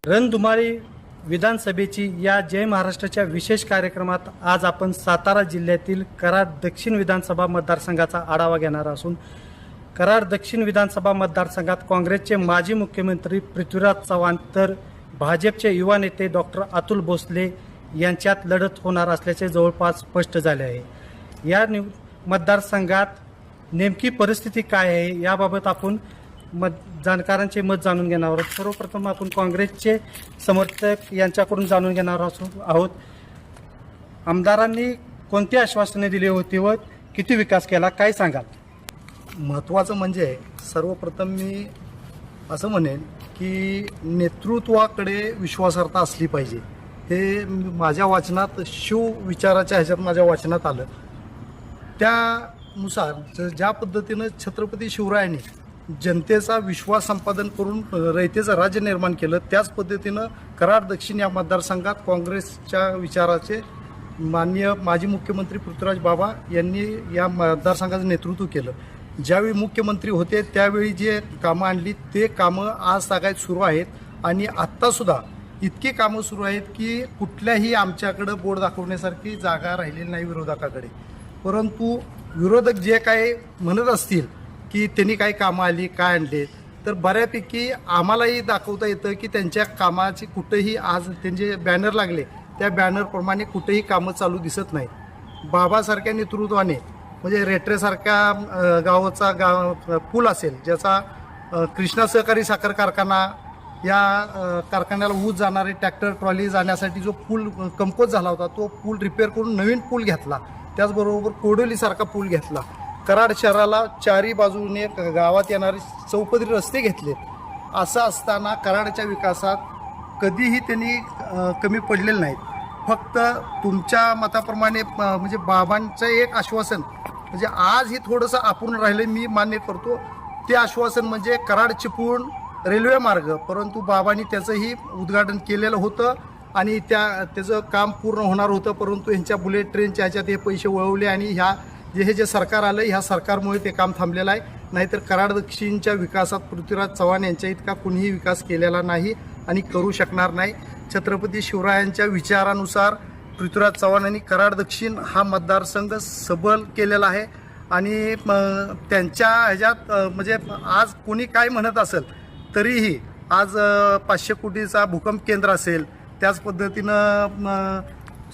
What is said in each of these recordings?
रणधुमाळी विधानसभेची या जय महाराष्ट्राच्या विशेष कार्यक्रमात आज आपण सातारा जिल्ह्यातील कराड दक्षिण विधानसभा मतदारसंघाचा आढावा घेणार असून कराड दक्षिण विधानसभा मतदारसंघात काँग्रेसचे माजी मुख्यमंत्री पृथ्वीराज चव्हाण तर भाजपचे युवा नेते डॉक्टर अतुल भोसले यांच्यात लढत होणार असल्याचे जवळपास स्पष्ट झाले आहे। या मतदारसंघात नेमकी परिस्थिती काय आहे याबाबत आपण जाणकारांचे मत जाणून घेणार आहोत। सर्वप्रथम आपण काँग्रेसचे समर्थक यांच्याकडून जाणून घेणार आहोत। आमदारांनी कोणती आश्वासने दिली होती व किती विकास केला, काय सांगाल? महत्त्वाचं म्हणजे सर्वप्रथम मी असं म्हणेन की नेतृत्वाकडे विश्वासार्हता असली पाहिजे। हे माझ्या वाचनात शिवविचाराच्या ह्याच्यात माझ्या वाचनात आलं। त्यानुसार ज्या पद्धतीनं छत्रपती शिवरायांनी जनतेचा विश्वास संपादन करून रयतेचं राज्य निर्माण केलं, त्याच पद्धतीनं कराड दक्षिण या मतदारसंघात काँग्रेसच्या विचाराचे माननीय माजी मुख्यमंत्री पृथ्वीराज बाबा यांनी या मतदारसंघाचं नेतृत्व केलं। ज्यावेळी मुख्यमंत्री होते त्यावेळी जे कामं आणली ते कामं आज तागायत सुरू आहेत आणि आत्तासुद्धा इतकी कामं सुरू आहेत की कुठल्याही आमच्याकडं बोट दाखवण्यासारखी जागा राहिलेली नाही विरोधकाकडे। परंतु विरोधक जे काय म्हणत असतील की त्यांनी काही कामं आली काय आणले, तर बऱ्यापैकी आम्हालाही दाखवता येतं की त्यांच्या कामाची कुठंही आज त्यांचे बॅनर लागले त्या बॅनरप्रमाणे कुठेही कामं चालू दिसत नाही। बाबासारख्या नेतृत्वाने म्हणजे रेटरेसारख्या गावाचा पूल असेल, ज्याचा कृष्णा सहकारी साखर कारखाना या कारखान्याला ऊस जाणारे ट्रॅक्टर ट्रॉली जाण्यासाठी जो पूल कमकुवत झाला होता तो पूल रिपेअर करून नवीन पूल घेतला। त्याचबरोबर कोडोलीसारखा पूल घेतला। कराड शहराला चारी बाजूने गावात येणारे चौपदरी रस्ते घेतले। असं असताना कराडच्या विकासात कधीही त्यांनी कमी पडलेले नाहीत। फक्त तुमच्या मताप्रमाणे म्हणजे बाबांचं एक आश्वासन म्हणजे आज ही थोडंसं अपूर्ण राहिलं मी मान्य करतो। ते आश्वासन म्हणजे कराड चिपळूण रेल्वे मार्ग, परंतु बाबांनी त्याचंही उद्घाटन केलेलं होतं आणि त्याचं काम पूर्ण होणार होतं, परंतु यांच्या बुलेट ट्रेनच्या ह्याच्यात हे पैसे वळवले आणि हे जे सरकार आलं ह्या सरकारमुळे ते काम थांबलेलं आहे। नाहीतर कराड दक्षिणच्या विकासात पृथ्वीराज चव्हाण यांच्या इतका कुणीही विकास केलेला नाही आणि करू शकणार नाही। छत्रपती शिवरायांच्या विचारानुसार पृथ्वीराज चव्हाणांनी कराड दक्षिण हा मतदारसंघ सबल केलेला आहे आणि त्यांच्या ह्याच्यात म्हणजे आज कोणी काय म्हणत असेल तरीही आज 500 कोटीचा भूकंप केंद्र असेल, त्याच पद्धतीनं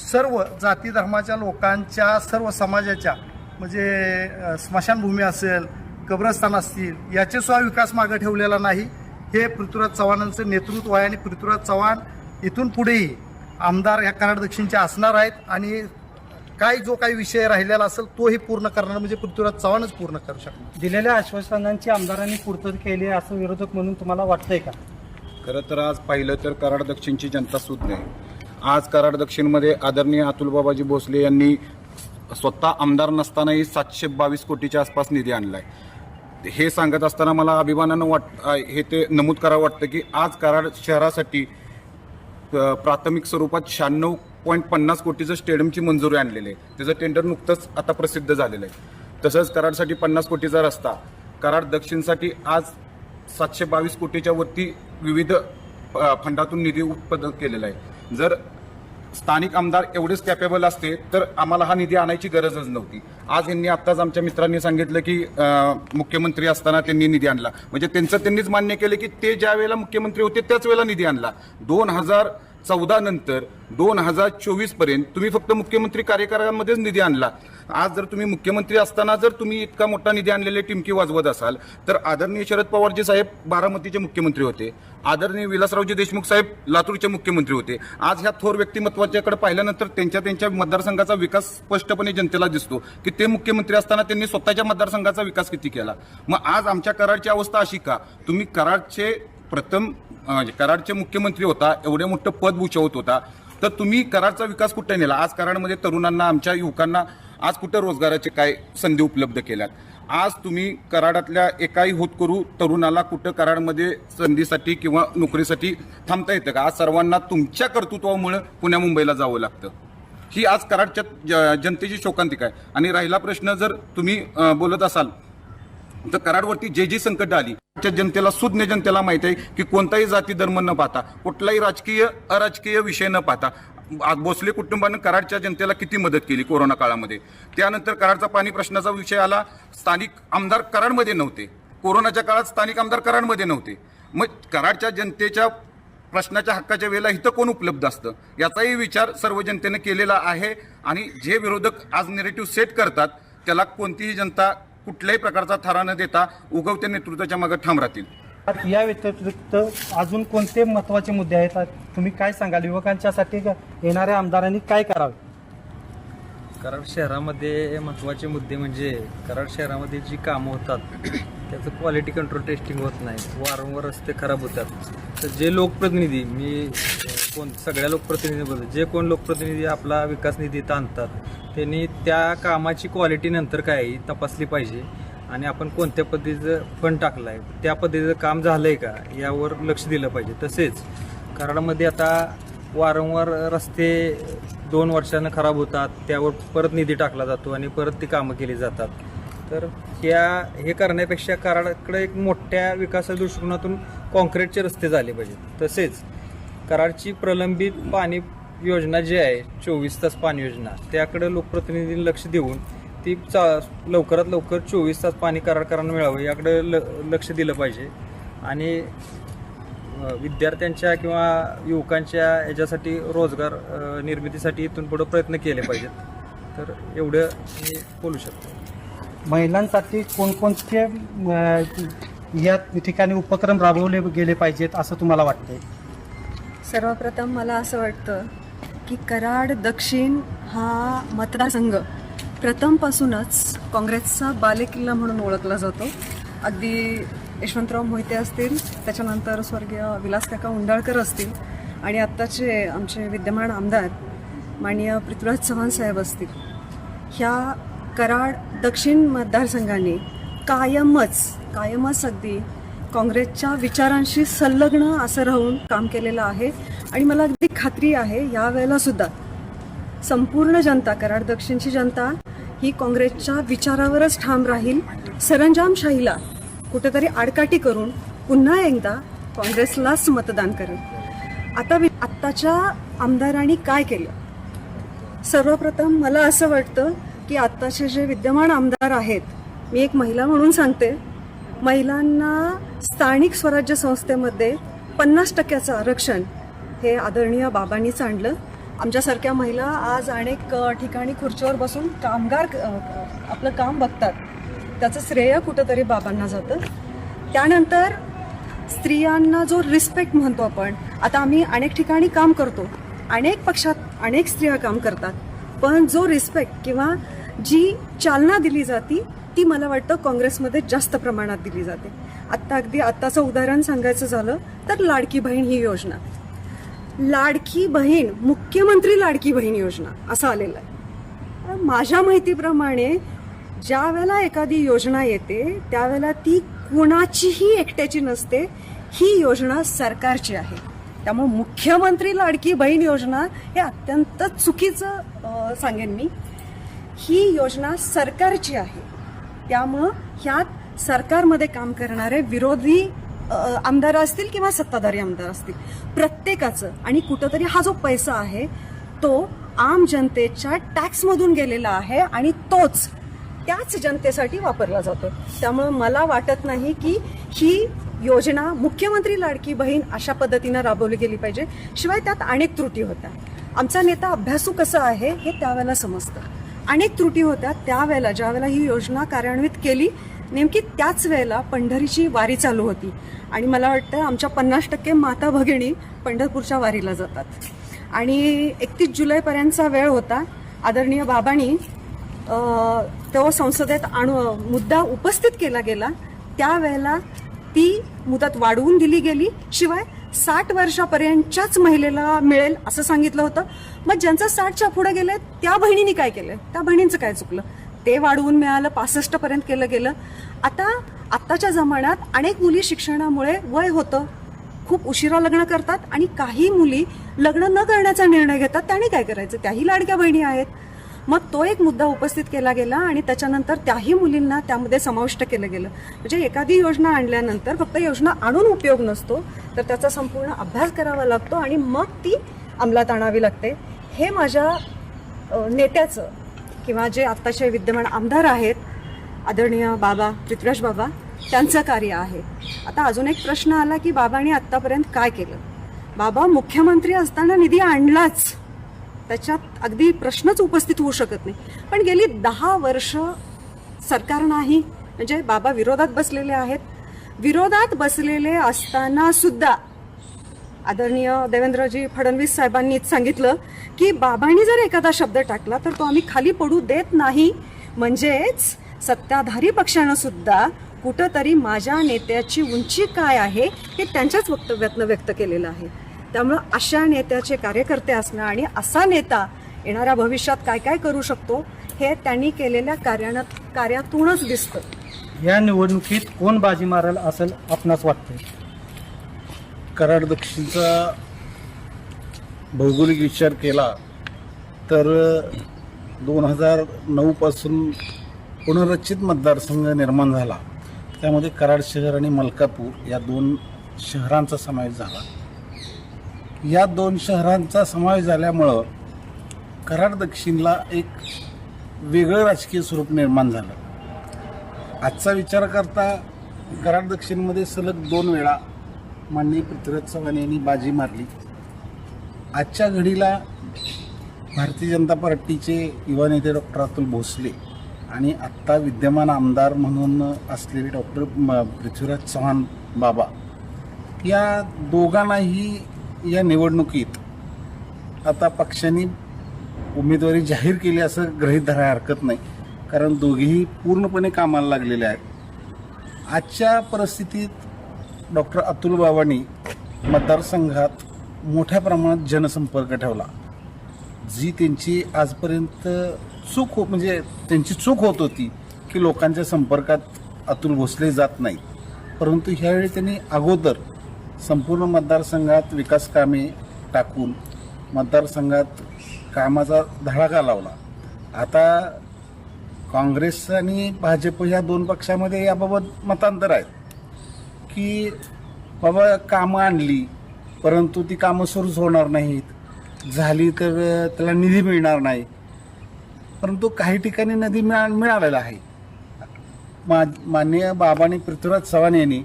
सर्व जाती धर्माच्या लोकांच्या सर्व समाजाच्या म्हणजे स्मशानभूमी असेल, कब्रस्तान असतील, याचे सुद्धा विकास मागे ठेवलेला नाही। हे पृथ्वीराज चव्हाणांचं नेतृत्व आहे आणि पृथ्वीराज चव्हाण इथून पुढेही आमदार या कराड दक्षिणचे असणार आहेत आणि जो काही विषय राहिलेला असेल तोही पूर्ण करणार म्हणजे पृथ्वीराज चव्हाणच पूर्ण करू शकणार। दिलेल्या आश्वासनांची आमदारांनी पूर्तता केली असं विरोधक म्हणून तुम्हाला वाटतंय का? खरं तर आज पाहिलं तर कराड दक्षिणची जनता सुद्धा नाही। आज कराड दक्षिणमध्ये आदरणीय अतुल बाबाजी भोसले यांनी स्वतः आमदार नसतानाही 722 कोटीच्या आसपास निधी आणला आहे। हे सांगत असताना मला अभिमानानं हे ते नमूद करावं वाटतं की आज कराड शहरासाठी प्राथमिक स्वरूपात 96.50 कोटीचं स्टेडियमची मंजुरी आणलेली आहे। त्याचं टेंडर नुकतंच आता प्रसिद्ध झालेलं आहे। तसंच कराडसाठी 50 कोटीचा रस्ता, कराड दक्षिणसाठी आज 722 कोटीच्या वरती विविध फंडातून निधी उत्पादन केलेला आहे। जर स्थानिक आमदार एवढेच कॅपेबल असते तर आम्हाला हा निधी आणायची गरजच नव्हती। आज यांनी आत्ताच आमच्या मित्रांनी सांगितलं की मुख्यमंत्री असताना त्यांनी निधी आणला, म्हणजे त्यांनीच मान्य केलं की ते ज्या वेळेला मुख्यमंत्री होते त्याच वेळेला निधी आणला। 2014 नंतर 2024 पर्यंत तुम्ही फक्त मुख्यमंत्री कार्यकाळामध्येच निधी आणला। आज जर तुम्ही मुख्यमंत्री असताना जर तुम्ही इतका मोठा निधी आणलेले टिमकी वाजवत असाल तर आदरणीय शरद पवारजी साहेब बारामतीचे मुख्यमंत्री होते, आदरणीय विलासरावजी देशमुख साहेब लातूरचे मुख्यमंत्री होते। आज ह्या थोर व्यक्तिमत्वाच्याकडे पाहिल्यानंतर त्यांच्या मतदारसंघाचा विकास स्पष्टपणे जनतेला दिसतो की ते मुख्यमंत्री असताना त्यांनी स्वतःच्या मतदारसंघाचा विकास किती केला। मग आज आमच्या कराडची अवस्था अशी का? तुम्ही कराडचे मुख्यमंत्री होता, एवढे मोठं पद भूषवत होता, तर तुम्ही कराडचा विकास कुठे नेला? आज कराडमध्ये तरुणांना, आमच्या युवकांना आज कुठं रोजगाराचे काय संधी उपलब्ध केल्यात? आज तुम्ही कराडातल्या एकाही होतकरू तरुणाला कुठं कराडमध्ये संधीसाठी किंवा नोकरीसाठी थांबता येतं का? आज सर्वांना तुमच्या कर्तृत्वामुळे पुण्या मुंबईला जावं लागतं। ही आज कराडच्या जनतेची शोकांतिका आहे। आणि राहिला प्रश्न, जर तुम्ही बोलत असाल तर कराडवरती जे संकट आली कराडच्या जनतेला, सुज्ञ जनतेला माहिती आहे की कोणताही जाती धर्म न पाहता, कुठलाही राजकीय अराजकीय विषय न पाहता आज भोसले कुटुंबानं कराडच्या जनतेला किती मदत केली कोरोना काळामध्ये. त्यानंतर कराडचा पाणी प्रश्नाचा विषय आला, स्थानिक आमदार कराडमध्ये नव्हते, कोरोनाच्या काळात स्थानिक आमदार कराडमध्ये नव्हते. मग कराडच्या जनतेच्या प्रश्नाच्या हक्काच्या वेळेला इथं कोण उपलब्ध असतं याचाही विचार सर्व जनतेनं केलेला आहे. आणि जे विरोधक आज नेरेटिव्ह सेट करतात त्याला कोणतीही जनता कुठल्याही प्रकारचा थारा न देता उगवत्या नेतृत्वाच्या मागे ठाम राहतील. या व्यतिरिक्त अजून कोणते महत्त्वाचे मुद्दे आहेत, तुम्ही काय सांगाल? युवकांच्यासाठी येणाऱ्या आमदारांनी काय करावे? कराड शहरामध्ये महत्त्वाचे मुद्दे म्हणजे कराड शहरामध्ये जी कामं होतात त्याचं क्वालिटी कंट्रोल टेस्टिंग होत नाही, वारंवार रस्ते खराब होतात. तर जे लोकप्रतिनिधी, मी सगळ्या लोकप्रतिनिधीबद्दल, जे कोण लोकप्रतिनिधी आपला विकास निधीत आणतात त्यांनी त्या कामाची क्वालिटी नंतर काय आहे तपासली पाहिजे आणि आपण कोणत्या पद्धतीचं फंड टाकलं आहे, त्या पद्धतीचं काम झालं आहे का यावर लक्ष दिलं पाहिजे. तसेच कराडामध्ये आता वारंवार रस्ते 2 वर्षानं खराब होतात, त्यावर परत निधी टाकला जातो आणि परत ती कामं केली जातात. तर हे करण्यापेक्षा कराडकडे एक मोठ्या विकासाच्या दृष्टिकोनातून कॉन्क्रीटचे रस्ते झाले पाहिजेत. तसेच कराडची प्रलंबित पाणी योजना जी आहे 24 तास पाणी योजना, त्याकडे लोकप्रतिनिधींनी लक्ष देऊन ती लवकरात लवकर 24 तास पाणी कराडकरांना मिळावं याकडे लक्ष दिलं पाहिजे. आणि विद्यार्थ्यांच्या किंवा युवकांच्या याच्यासाठी रोजगार निर्मितीसाठी इथून पुढे प्रयत्न केले पाहिजेत. तर एवढं मी बोलू शकतो. महिलांसाठी कोणकोणते या ठिकाणी उपक्रम राबवले गेले पाहिजेत असं तुम्हाला वाटतंय? सर्वप्रथम मला असं वाटतं की कराड दक्षिण हा मतदारसंघ प्रथमपासूनच काँग्रेसचा बालेकिल्ला म्हणून ओळखला जातो. अगदी यशवंतराव मोहिते असतील, त्याच्यानंतर स्वर्गीय विलासकाका उंडाळकर असतील आणि आत्ताचे आमचे विद्यमान आमदार माननीय पृथ्वीराज चव्हाण साहेब असतील, ह्या कराड दक्षिण मतदारसंघाने कायमच अगदी काँग्रेसच्या विचारांशी संलग्न असं राहून काम केलेलं आहे. आणि मला अगदी खात्री आहे यावेळेला सुद्धा संपूर्ण जनता, कराड दक्षिणची जनता ही काँग्रेसच्या विचारावरच ठाम राहील. सरंजामशाहीला कुठेतरी आडकाठी करून पुन्हा एकदा काँग्रेसलाच मतदान करेल. आत्ताच्या आमदारांनी काय केलं? सर्वप्रथम मला असं वाटतं की आत्ताचे जे विद्यमान आमदार आहेत, मी एक महिला म्हणून सांगते, महिलांना स्थानिक स्वराज्य संस्थेमध्ये 50% आरक्षण हे आदरणीय बाबांनीच आणलं. आमच्यासारख्या महिला आज अनेक ठिकाणी खुर्चीवर बसून आपलं काम बघतात, त्याचं श्रेय कुठंतरी बाबांना जातं. त्यानंतर स्त्रियांना जो रिस्पेक्ट म्हणतो आपण, आता आम्ही अनेक ठिकाणी काम करतो, अनेक पक्षात अनेक स्त्रिया काम करतात, पण जो रिस्पेक्ट किंवा जी चालना दिली जाती ती मला वाटतं काँग्रेसमध्ये जास्त प्रमाणात दिली जाते. आत्ताचं उदाहरण सांगायचं झालं तर लाडकी बहीण ही योजना, लाडकी बहीण, मुख्यमंत्री लाडकी बहीण योजना असं आलेलं आहे. माझ्या माहितीप्रमाणे ज्या वेळेला एखादी योजना येते त्यावेळेला ती कुणाचीही एकट्याची नसते, ही योजना सरकारची आहे. त्यामुळे मुख्यमंत्री लाडकी बहीण योजना हे अत्यंत चुकीचं सांगेन मी. ही योजना सरकारची आहे, त्यामुळं ह्यात सरकारमध्ये काम करणारे विरोधी आमदार असतील किंवा सत्ताधारी आमदार असतील, प्रत्येकाचं आणि कुठंतरी हा जो पैसा आहे तो आम जनतेच्या टॅक्समधून गेलेला आहे आणि तोच त्याच जनतेसाठी वापरला जातो. त्यामुळं मला वाटत नाही की ही योजना मुख्यमंत्री लाडकी बहीण अशा पद्धतीनं राबवली गेली पाहिजे. शिवाय त्यात अनेक त्रुटी होत्या. आमचा नेता अभ्यासू कसं आहे हे त्यावेळेला समजतं. अनेक त्रुटी होत्या त्यावेळेला, ज्यावेळेला ही योजना कार्यान्वित केली नेमकी त्याच वेळेला पंढरीची वारी चालू होती आणि मला वाटतं आमच्या 50% माता भगिनी पंढरपूरच्या वारीला जातात आणि 31 जुलैपर्यंतचा वेळ होता. आदरणीय बाबांनी तो संसदेत मुद्दा उपस्थित केला गेला, त्यावेळेला ती मुदत वाढवून दिली गेली. शिवाय 60 वर्षापर्यंतच्याच महिलेला मिळेल असं सांगितलं होतं. मग ज्यांचं 60च्या पुढे गेले त्या बहिणींनी काय केलं? त्या बहिणींचं काय चुकलं? ते वाढवून मिळालं, 65 पर्यंत केलं गेलं. आत्ताच्या जमान्यात अनेक मुली शिक्षणामुळे वय होतं, खूप उशिरा लग्न करतात आणि काही मुली लग्न न करण्याचा निर्णय घेतात. त्याने काय करायचं? त्याही लाडक्या बहिणी आहेत. मग तो एक मुद्दा उपस्थित केला गेला आणि त्याच्यानंतर त्याही मुलींना त्यामध्ये समाविष्ट केलं गेलं. म्हणजे एखादी योजना आणल्यानंतर फक्त योजना आणून उपयोग नसतो, तर त्याचा संपूर्ण अभ्यास करावा लागतो आणि मग ती अंमलात आणावी लागते. हे माझ्या नेत्याचं किंवा जे आत्ताचे विद्यमान आमदार आहेत आदरणीय बाबा पृथ्वीराज बाबा त्यांचं कार्य आहे. आता अजून एक प्रश्न आला की बाबांनी आत्तापर्यंत काय केलं. बाबा मुख्यमंत्री असताना निधी आणलाच, त्याच्यात अगदी प्रश्नच उपस्थित होऊ शकत नाही. पण गेली 10 वर्ष सरकार नाही, म्हणजे बाबा विरोधात बसलेले आहेत. विरोधात बसलेले असताना सुद्धा आदरणीय देवेंद्रजी फडणवीस साहेबांनीच सांगितलं की बाबांनी जर एखादा शब्द टाकला तर तो आम्ही खाली पडू देत नाही. म्हणजेच सत्ताधारी पक्षानं सुद्धा कुठंतरी माझ्या नेत्याची उंची काय आहे हे त्यांच्याच वक्तव्यातनं व्यक्त केलेलं आहे. त्यामुळं अशा नेत्याचे कार्यकर्ते असणं आणि असा नेता येणाऱ्या भविष्यात काय काय करू शकतो हे त्यांनी केलेल्या कार्यातूनच दिसतं. या निवडणुकीत कोण बाजी मारेल असं आपणास वाटतंय? कराड दक्षिणचा भौगोलिक विचार केला तर 2009 पासून पुनर्रचित मतदारसंघ निर्माण झाला. त्यामध्ये कराड शहर आणि मलकापूर या 2 शहरांचा समावेश झाला. या 2 शहरांचा समावेश झाल्यामुळं कराड दक्षिणला एक वेगळं राजकीय स्वरूप निर्माण झालं. आजचा विचार करता कराड दक्षिणमध्ये सलग 2 वेळा माननीय पृथ्वीराज चव्हाण यांनी बाजी मारली. आजच्या घडीला भारतीय जनता पार्टीचे युवा नेते डॉक्टर अतुल भोसले आणि आत्ता विद्यमान आमदार म्हणून असलेले डॉक्टर पृथ्वीराज चव्हाण बाबा, या दोघांनाही या निवडणुकीत आता पक्षांनी उमेदवारी जाहीर केली असं गृहीत धरायला हरकत नाही, कारण दोघेही पूर्णपणे कामाला लागलेले आहेत. आजच्या परिस्थितीत डॉक्टर अतुल बाबांनी मतदारसंघात मोठ्या प्रमाणात जनसंपर्क ठेवला. जी त्यांची आजपर्यंत म्हणजे त्यांची चूक होत होती की लोकांच्या संपर्कात अतुल भोसले जात नाहीत, परंतु ह्यावेळी त्यांनी अगोदर संपूर्ण मतदारसंघात विकास कामे टाकून मतदारसंघात कामाचा धडाका लावला. आता काँग्रेस आणि भाजप ह्या 2 पक्षामध्ये याबाबत मतांतर आहेत की बाबा कामं आणली परंतु ती कामं सुरूच होणार नाहीत, झाली तर त्याला निधी मिळणार नाही. परंतु काही ठिकाणी निधी मिळालेला आहे. माननीय बाबांनी पृथ्वीराज चव्हाण यांनी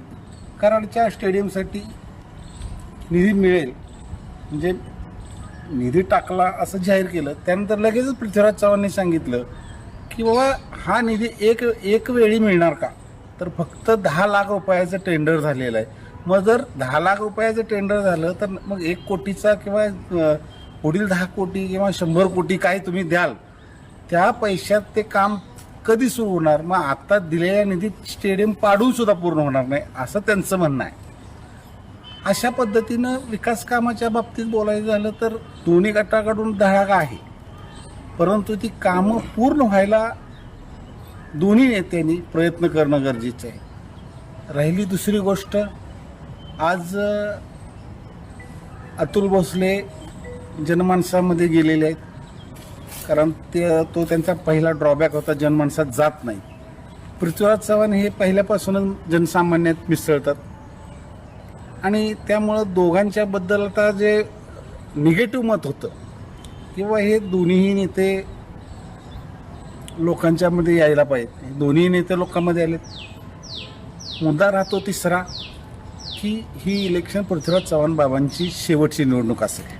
कराडच्या स्टेडियमसाठी निधी मिळेल म्हणजे निधी टाकला असं जाहीर केलं. त्यानंतर लगेचच पृथ्वीराज चव्हाणांनी सांगितलं की बाबा हा निधी एक वेळी मिळणार का, तर फक्त 10 लाख रुपयाचं टेंडर झालेलं आहे. मग जर 10 लाख रुपयाचं टेंडर झालं तर मग 1 कोटीचा किंवा पुढील 10 कोटी किंवा 100 कोटी काय तुम्ही द्याल, त्या पैशात ते काम कधी सुरू होणार. मग आता दिलेल्या निधीत स्टेडियम पाडून सुद्धा पूर्ण होणार नाही असं त्यांचं म्हणणं आहे. अशा पद्धतीनं विकास कामाच्या बाबतीत बोलायचं झालं तर दोन्ही गटाकडून धडाका आहे, परंतु ती कामं पूर्ण व्हायला दोन्ही नेत्यांनी प्रयत्न करणं गरजेचं आहे. राहिली दुसरी गोष्ट, आज अतुल भोसले जनमानसामध्ये गेलेले आहेत, कारण तो त्यांचा पहिला ड्रॉबॅक होता, जनमानसात जात नाही. पृथ्वीराज चव्हाण हे पहिल्यापासूनच जनसामान्यात मिसळतात आणि त्यामुळं दोघांच्याबद्दल आता जे निगेटिव्ह मत होतं किंवा हे दोन्हीही नेते लोकांच्यामध्ये यायला पाहिजे, दोन्ही नेते लोकांमध्ये आलेत. मुद्दा राहतो तिसरा की ही इलेक्शन पृथ्वीराज चव्हाण बाबांची शेवटची निवडणूक असेल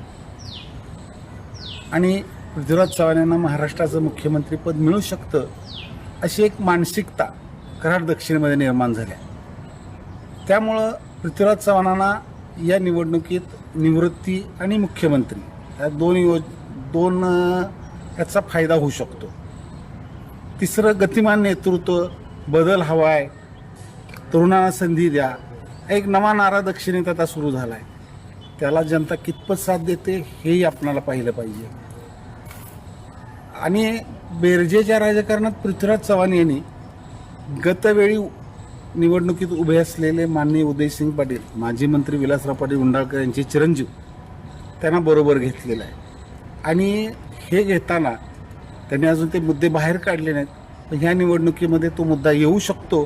आणि पृथ्वीराज चव्हाण यांना महाराष्ट्राचं मुख्यमंत्रीपद मिळू शकतं अशी एक मानसिकता कराड दक्षिणमध्ये निर्माण झाली. त्यामुळं पृथ्वीराज चव्हाणांना या निवडणुकीत निवृत्ती आणि मुख्यमंत्री या दोन याचा फायदा होऊ शकतो. तिसरं, गतिमान नेतृत्व, बदल हवा आहे, तरुणांना संधी द्या, एक नवा नारा दक्षिणेत आता सुरू झाला आहे. त्याला जनता कितपत साथ देते हेही आपणाला पाहिलं पाहिजे. आणि बेरजेच्या राजकारणात पृथ्वीराज चव्हाण यांनी गतवेळी निवडणुकीत उभे असलेले माननीय उदयसिंग पाटील, माजी मंत्री विलासराव पाटील उंडाळकर यांचे चिरंजीव त्यांना बरोबर घेतलेलं आहे. आणि हे घेताना त्यांनी अजून ते मुद्दे बाहेर काढले नाहीत. पण ह्या निवडणुकीमध्ये तो मुद्दा येऊ शकतो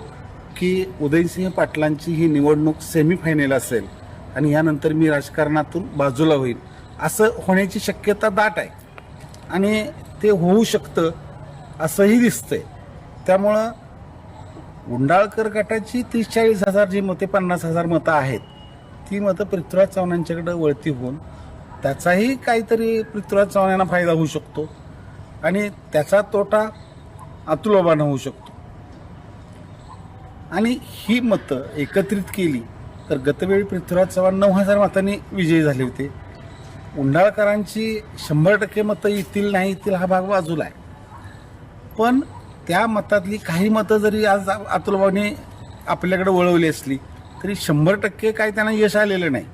की उदयसिंह पाटलांची ही निवडणूक सेमीफायनल असेल आणि यानंतर मी राजकारणातून बाजूला होईल असं होण्याची शक्यता दाट आहे आणि ते होऊ शकतं असंही दिसतंय. त्यामुळं उंडाळकर गटाची 30-40 हजार जी मते 50,000 मतं आहेत ती मतं पृथ्वीराज चव्हाणांच्याकडे वळती होऊन त्याचाही काहीतरी पृथ्वीराज चव्हाणांना फायदा होऊ शकतो आणि त्याचा तोटा अतुलबाबांना होऊ शकतो. आणि ही मतं एकत्रित केली तर गतवेळी पृथ्वीराज चव्हाण 9,000 मतांनी विजयी झाले होते. उंडाळकरांची 100% मतं येतील नाही येतील हा भाग बाजूला आहे, पण त्या मतातली काही मतं जरी आज अतुलबाबांनी आपल्याकडे वळवली असली तरी 100% काही त्यांना यश आलेलं नाही.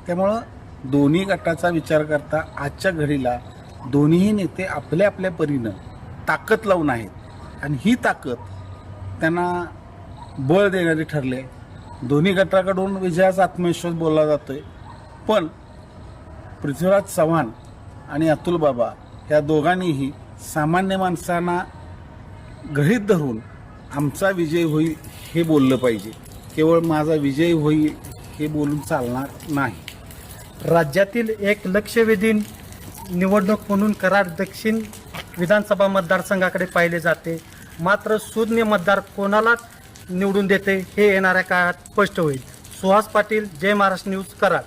त्यामुळं दोन्ही गटाचा विचार करता आजच्या घडीला दोन्हीही नेते आपल्या आपल्या परीनं ताकद लावून आहेत आणि ही ताकद त्यांना बळ देणारी ठरले. दोन्ही गटाकडून विजयाचा आत्मविश्वास बोलला जातोय, पण पृथ्वीराज चव्हाण आणि अतुल बाबा या दोघांनीही सामान्य माणसांना गृहीत धरून आमचा विजय होईल हे बोललं पाहिजे. केवळ माझा विजय होईल हे बोलून चालणार नाही. राज्यातील एक लक्षवेधी निवडणूक म्हणून कराड दक्षिण विधानसभा मतदारसंघाकडे पाहिले जाते. मात्र सुज्ञ मतदार कोणाला निवडून देते हे येणाऱ्या काळात स्पष्ट होईल. सुहास पाटील, जय महाराष्ट्र न्यूज, कराड.